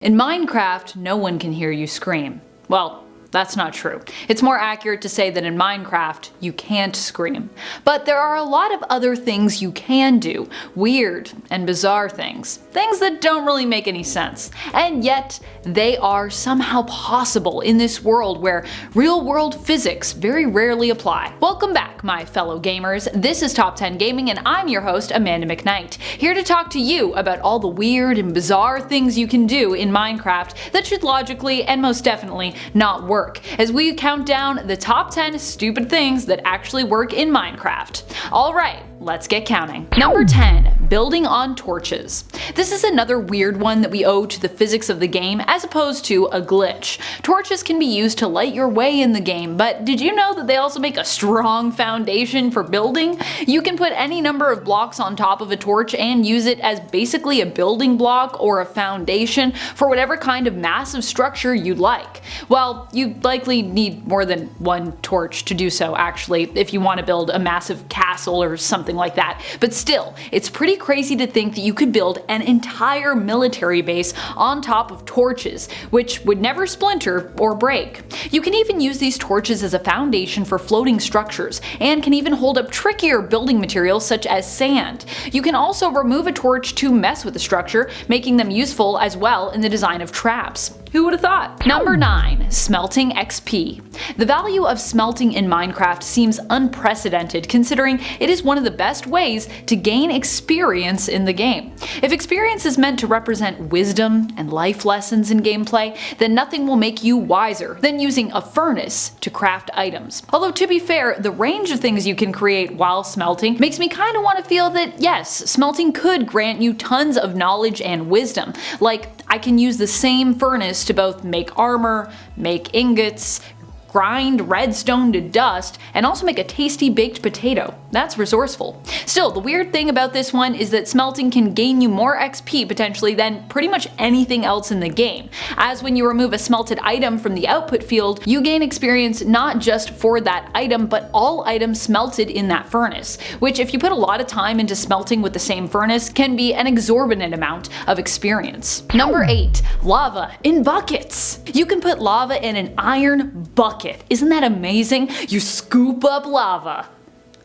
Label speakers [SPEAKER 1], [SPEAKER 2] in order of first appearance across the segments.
[SPEAKER 1] In Minecraft, no one can hear you scream. Well, that's not true. It's more accurate to say that in Minecraft, you can't scream. But there are a lot of other things you can do. Weird and bizarre things. Things that don't really make any sense. And yet, they are somehow possible in this world where real-world physics very rarely apply. Welcome back, my fellow gamers. This is Top 10 Gaming and I'm your host, Amanda McKnight, here to talk to you about all the weird and bizarre things you can do in Minecraft that should logically and most definitely not work, as we count down the top 10 stupid things that actually work in Minecraft. Alright, let's get counting. Number 10. Building on torches. This is another weird one that we owe to the physics of the game as opposed to a glitch. Torches can be used to light your way in the game, but did you know that they also make a strong foundation for building? You can put any number of blocks on top of a torch and use it as basically a building block or a foundation for whatever kind of massive structure you'd like. Well, you likely need more than one torch to do so actually, if you want to build a massive castle or something like that. But still, it's pretty crazy to think that you could build an entire military base on top of torches, which would never splinter or break. You can even use these torches as a foundation for floating structures, and can even hold up trickier building materials such as sand. You can also remove a torch to mess with the structure, making them useful as well in the design of traps. Who would have thought? Number 9. Smelting XP. The value of smelting in Minecraft seems unprecedented considering it is one of the best ways to gain experience in the game. If experience is meant to represent wisdom and life lessons in gameplay, then nothing will make you wiser than using a furnace to craft items. Although to be fair, the range of things you can create while smelting makes me kinda want to feel that yes, smelting could grant you tons of knowledge and wisdom. Like, I can use the same furnace to both make armor, make ingots, grind redstone to dust, and also make a tasty baked potato. That's resourceful. Still, the weird thing about this one is that smelting can gain you more XP potentially than pretty much anything else in the game, as when you remove a smelted item from the output field, you gain experience not just for that item, but all items smelted in that furnace, which if you put a lot of time into smelting with the same furnace, can be an exorbitant amount of experience. Number 8. Lava in buckets. You can put lava in an iron bucket. Isn't that amazing? You scoop up lava.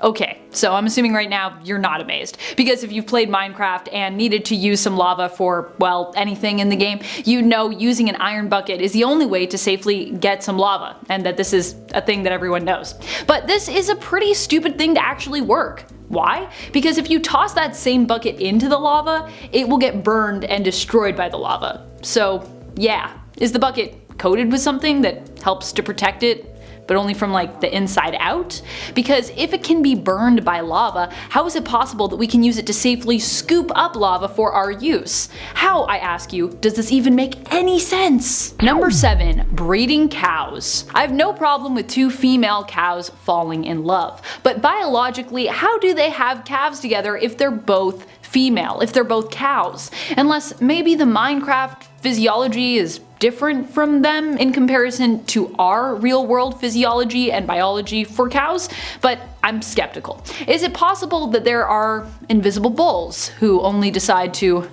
[SPEAKER 1] Okay, so I'm assuming right now you're not amazed, because if you've played Minecraft and needed to use some lava for, well, anything in the game, you know using an iron bucket is the only way to safely get some lava, and that this is a thing that everyone knows. But this is a pretty stupid thing to actually work. Why? Because if you toss that same bucket into the lava, it will get burned and destroyed by the lava. So yeah, is the bucket coated with something that helps to protect it, but only from like the inside out? Because if it can be burned by lava, how is it possible that we can use it to safely scoop up lava for our use? How, I ask you, does this even make any sense? Number 7. Breeding cows. I have no problem with two female cows falling in love, but biologically, how do they have calves together if they're both female, if they're both cows? Unless maybe the Minecraft physiology is different from them in comparison to our real-world physiology and biology for cows, but I'm skeptical. Is it possible that there are invisible bulls who only decide to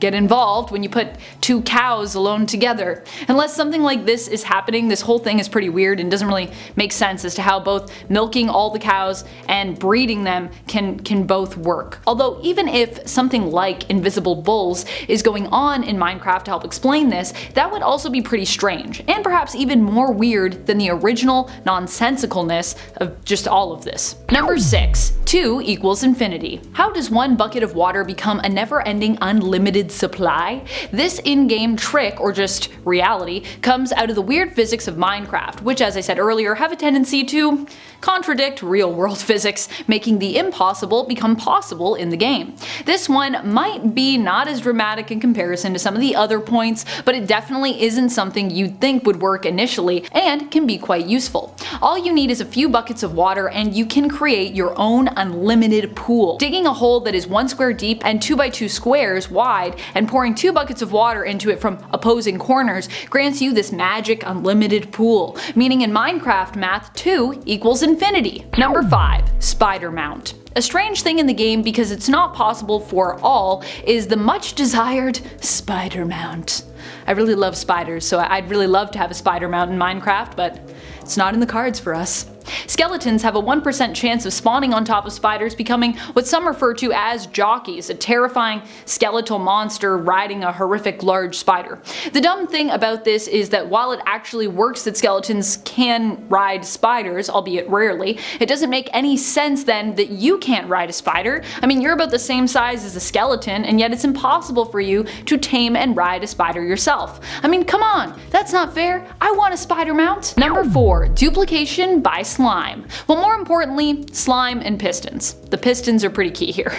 [SPEAKER 1] get involved when you put two cows alone together? Unless something like this is happening, this whole thing is pretty weird and doesn't really make sense as to how both milking all the cows and breeding them can both work. Although even if something like invisible bulls is going on in Minecraft to help explain this, that would also be pretty strange, and perhaps even more weird than the original nonsensicalness of just all of this. Number 6. 2 equals infinity. How does one bucket of water become a never-ending unlimited supply? This in-game trick, or just reality, comes out of the weird physics of Minecraft, which as I said earlier have a tendency to contradict real-world physics, making the impossible become possible in the game. This one might be not as dramatic in comparison to some of the other points, but it definitely isn't something you'd think would work initially, and can be quite useful. All you need is a few buckets of water and you can create your own unlimited pool. Digging a hole that is 1 square deep and 2 by 2 squares wide and pouring 2 buckets of water into it from opposing corners grants you this magic unlimited pool, meaning in Minecraft math 2 equals infinity. Number 5. Spider mount. A strange thing in the game, because it's not possible for all, is the much desired spider mount. I really love spiders, so I'd really love to have a spider mount in Minecraft, but it's not in the cards for us. Skeletons have a 1% chance of spawning on top of spiders, becoming what some refer to as jockeys, a terrifying skeletal monster riding a horrific large spider. The dumb thing about this is that while it actually works that skeletons can ride spiders, albeit rarely, it doesn't make any sense then that you can't ride a spider. I mean, you're about the same size as a skeleton, and yet it's impossible for you to tame and ride a spider yourself. I mean, come on, that's not fair. I want a spider mount. Number 4, duplication by slime. Well, more importantly, slime and pistons. The pistons are pretty key here.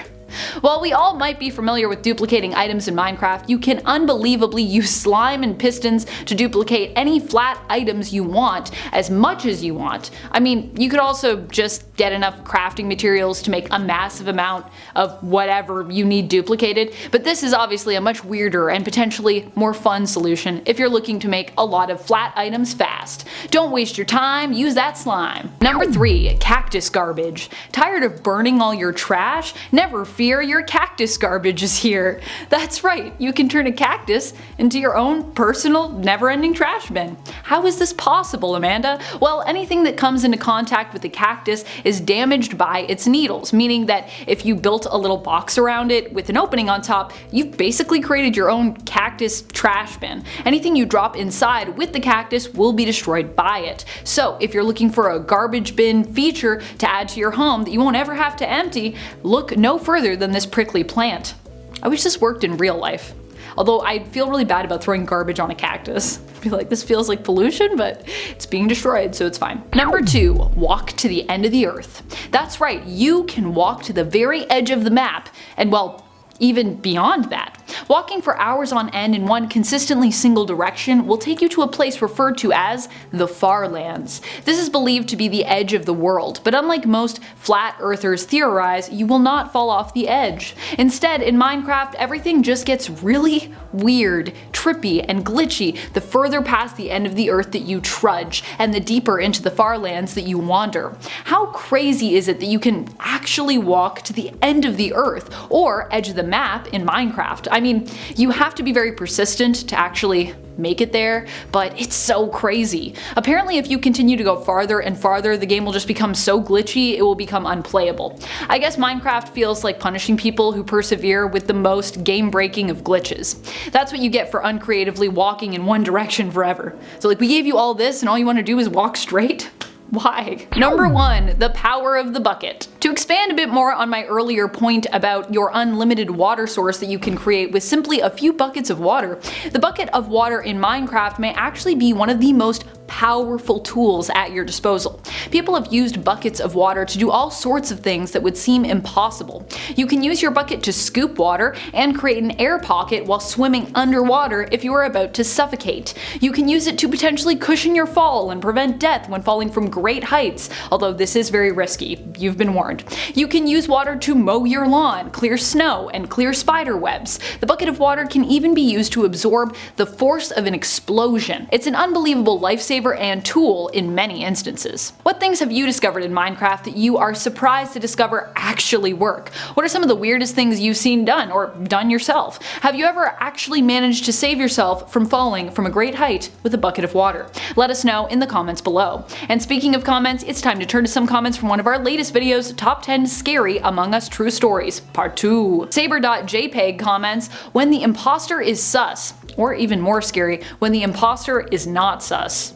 [SPEAKER 1] While we all might be familiar with duplicating items in Minecraft, you can unbelievably use slime and pistons to duplicate any flat items you want, as much as you want. I mean, you could also just get enough crafting materials to make a massive amount of whatever you need duplicated, but this is obviously a much weirder and potentially more fun solution if you're looking to make a lot of flat items fast. Don't waste your time, use that slime. Number 3, cactus garbage. Tired of burning all your trash? Never fear, your cactus garbage is here. That's right, you can turn a cactus into your own personal, never-ending trash bin. How is this possible, Amanda? Well, anything that comes into contact with the cactus is damaged by its needles, meaning that if you built a little box around it with an opening on top, you've basically created your own cactus trash bin. Anything you drop inside with the cactus will be destroyed by it. So if you're looking for a garbage bin feature to add to your home that you won't ever have to empty, look no further than this prickly plant. I wish this worked in real life. Although I'd feel really bad about throwing garbage on a cactus. I'd be like, this feels like pollution, but it's being destroyed, so it's fine. Number 2, walk to the end of the earth. That's right, you can walk to the very edge of the map, and well, even beyond that. Walking for hours on end in one consistently single direction will take you to a place referred to as the Far Lands. This is believed to be the edge of the world, but unlike most flat earthers theorize, you will not fall off the edge. Instead, in Minecraft, everything just gets really weird, trippy, and glitchy the further past the end of the earth that you trudge, and the deeper into the Far Lands that you wander. How crazy is it that you can actually walk to the end of the earth, or edge of the map in Minecraft? I mean, you have to be very persistent to actually make it there, but it's so crazy. Apparently, if you continue to go farther and farther, the game will just become so glitchy it will become unplayable. I guess Minecraft feels like punishing people who persevere with the most game-breaking of glitches. That's what you get for uncreatively walking in one direction forever. So like, we gave you all this and all you want to do is walk straight? Why? Number 1, the power of the bucket. To expand a bit more on my earlier point about your unlimited water source that you can create with simply a few buckets of water, the bucket of water in Minecraft may actually be one of the most powerful tools at your disposal. People have used buckets of water to do all sorts of things that would seem impossible. You can use your bucket to scoop water and create an air pocket while swimming underwater if you are about to suffocate. You can use it to potentially cushion your fall and prevent death when falling from great heights, although this is very risky, you've been warned. You can use water to mow your lawn, clear snow, and clear spider webs. The bucket of water can even be used to absorb the force of an explosion. It's an unbelievable lifesaver and tool in many instances. What things have you discovered in Minecraft that you are surprised to discover actually work? What are some of the weirdest things you've seen done or done yourself? Have you ever actually managed to save yourself from falling from a great height with a bucket of water? Let us know in the comments below. And speaking of comments, it's time to turn to some comments from one of our latest videos, Top 10 Scary Among Us True Stories, Part 2. Saber.jpg comments, when the imposter is sus, or even more scary, when the imposter is not sus.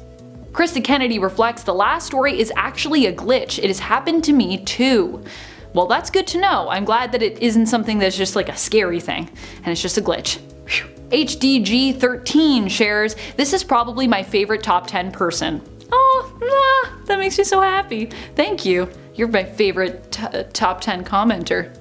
[SPEAKER 1] Krista Kennedy reflects, the last story is actually a glitch. It has happened to me too. Well, that's good to know. I'm glad that it isn't something that's just like a scary thing, and it's just a glitch. Whew. HDG13 shares, this is probably my favorite top 10 person. Oh, that makes me so happy. Thank you. You're my favorite top 10 commenter.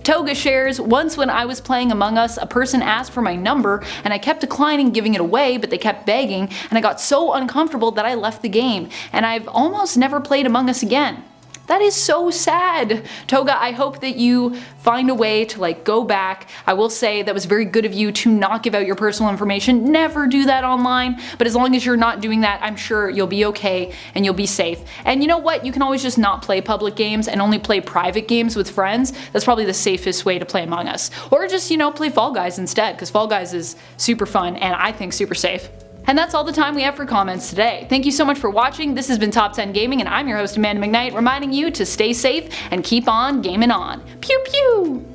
[SPEAKER 1] Toga shares, once when I was playing Among Us, a person asked for my number and I kept declining giving it away, but they kept begging and I got so uncomfortable that I left the game, and I've almost never played Among Us again. That is so sad. Toga, I hope that you find a way to like go back. I will say that was very good of you to not give out your personal information. Never do that online, but as long as you're not doing that, I'm sure you'll be okay and you'll be safe. And you know what? You can always just not play public games and only play private games with friends. That's probably the safest way to play Among Us. Or just, play Fall Guys instead, because Fall Guys is super fun and I think super safe. And that's all the time we have for comments today. Thank you so much for watching. This has been Top 10 Gaming, and I'm your host Amanda McKnight, reminding you to stay safe and keep on gaming on. Pew pew!